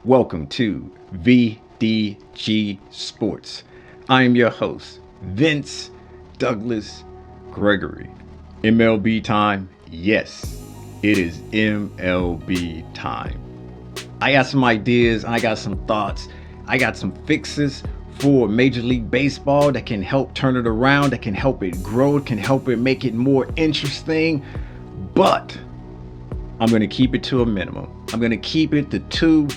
Welcome to VDG Sports. I am your host, Vince Douglas Gregory. MLB time? Yes, it is MLB time. I got some ideas, I got some thoughts, I got some fixes for Major League Baseball that can help turn it around, that can help it grow, can help it make it more interesting, but I'm going to keep it to a minimum. I'm going to keep it to 2.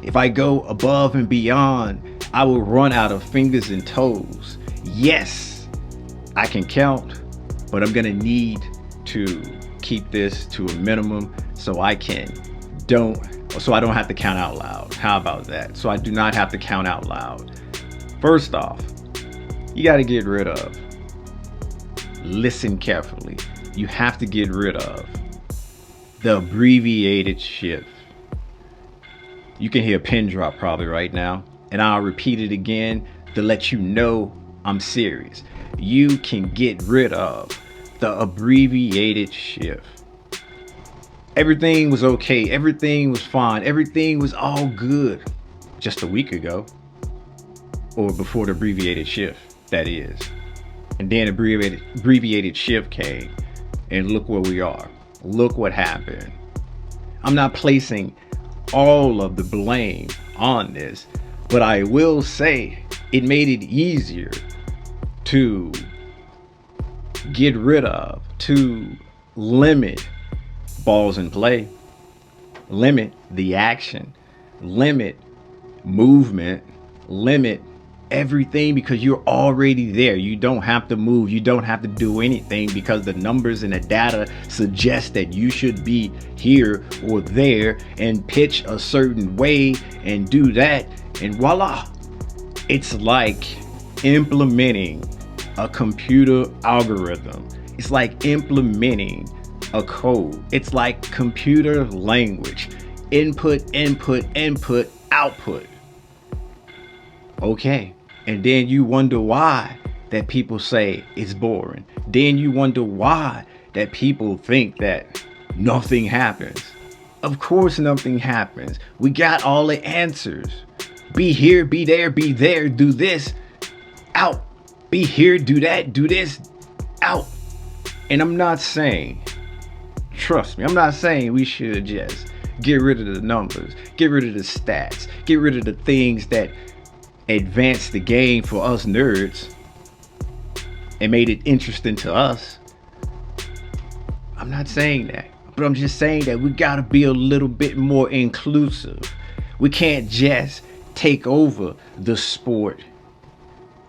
If I go above and beyond, I will run out of fingers and toes. Yes, I can count, but I'm going to need to keep this to a minimum so I don't have to count out loud. How about that? So I do not have to count out loud. First off, you got to get rid of. Listen carefully. You have to get rid of the abbreviated shift. You can hear a pin drop probably right now, and I'll repeat it again to let you know I'm serious. You can get rid of the abbreviated shift. Everything was okay. Everything was fine. Everything was all good just a week ago, or before the abbreviated shift, that is. And then abbreviated shift came, and look where we are. Look what happened. I'm not placing all of the blame on this, but I will say it made it easier to get rid of, to limit balls in play, limit the action, limit movement, limit everything, because you're already there. You don't have to move. You don't have to do anything, because the numbers and the data suggest that you should be here or there and pitch a certain way and do that, and voila. It's like implementing a computer algorithm. It's like implementing a code. It's like computer language. Input, input, input, output. Okay. And then you wonder why that people say it's boring. Then you wonder why that people think that nothing happens. Of course nothing happens. We got all the answers. Be here, be there, do this, out. Be here, do that, do this, out. And I'm not saying, trust me, I'm not saying we should just get rid of the numbers, get rid of the stats, get rid of the things that advanced the game for us nerds and made it interesting to us. I'm not saying that, but I'm just saying that we gotta be a little bit more inclusive. We can't just take over the sport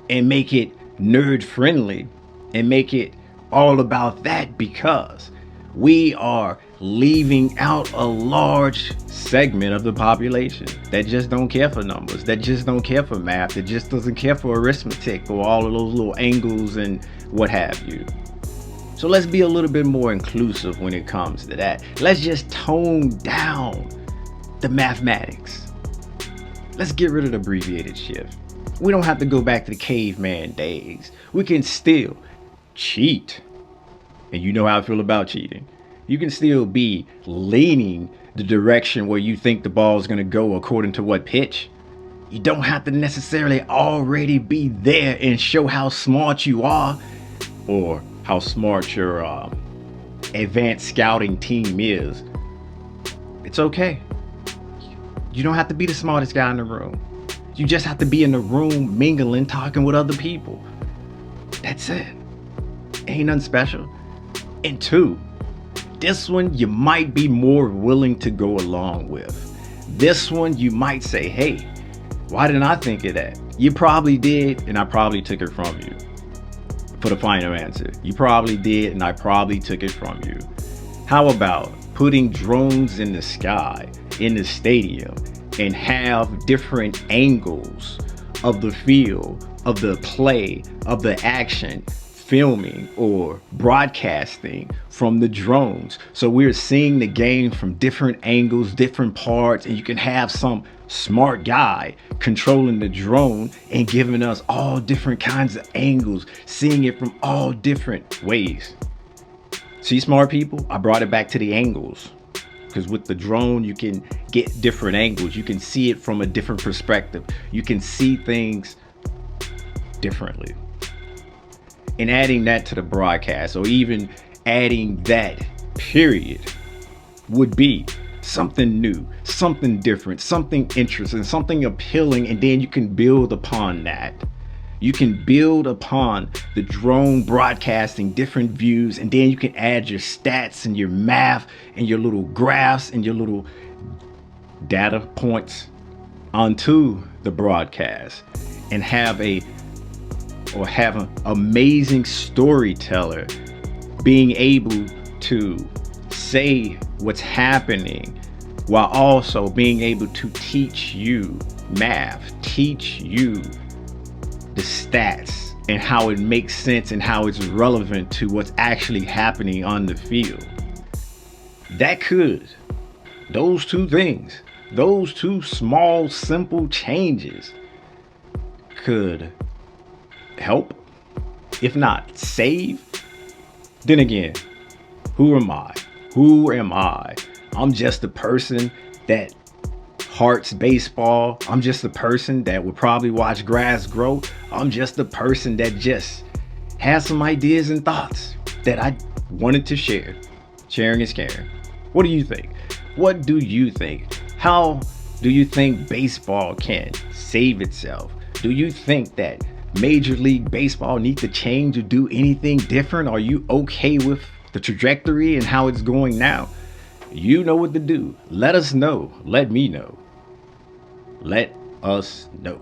and make it nerd friendly and make it all about that, because we are leaving out a large segment of the population that just don't care for numbers, that just don't care for math, that just doesn't care for arithmetic or all of those little angles and what have you. So let's be a little bit more inclusive when it comes to that. Let's just tone down the mathematics. Let's get rid of the abbreviated shift. We don't have to go back to the caveman days. We can still cheat. And you know how I feel about cheating. You can still be leaning the direction where you think the ball is going to go according to what pitch. You don't have to necessarily already be there and show how smart you are, or how smart your advanced scouting team is. It's okay. You don't have to be the smartest guy in the room. You just have to be in the room mingling, talking with other people. That's it. Ain't nothing special. And 2, this one you might be more willing to go along with. This one you might say, hey, why didn't I think of that? You probably did, and I probably took it from you. For the final answer, you probably did, and I probably took it from you. How about putting drones in the sky, in the stadium, and have different angles of the field, of the play, of the action, filming or broadcasting from the drones, so we're seeing the game from different angles, different parts, and you can have some smart guy controlling the drone and giving us all different kinds of angles, seeing it from all different ways. See, smart people, I brought it back to the angles. because with the drone, you can get different angles. You can see it from a different perspective. You can see things differently. And adding that to the broadcast, or even adding that period, would be something new, something different, something interesting, something appealing. And then you can build upon that. You can build upon the drone broadcasting different views, and then you can add your stats and your math and your little graphs and your little data points onto the broadcast, and have an amazing storyteller being able to say what's happening while also being able to teach you math, teach you the stats and how it makes sense and how it's relevant to what's actually happening on the field. Those two things, those two small, simple changes could help, if not save. Then again, who am I? I'm just a person that hearts baseball. I'm just a person that would probably watch grass grow. I'm just a person that just has some ideas and thoughts that I wanted to share. Sharing is caring. What do you think? What do you think? How do you think baseball can save itself? Do you think that Major League Baseball needs to change or do anything different? Are you okay with the trajectory and how it's going now? You know what to do. Let us know. Let me know. Let us know.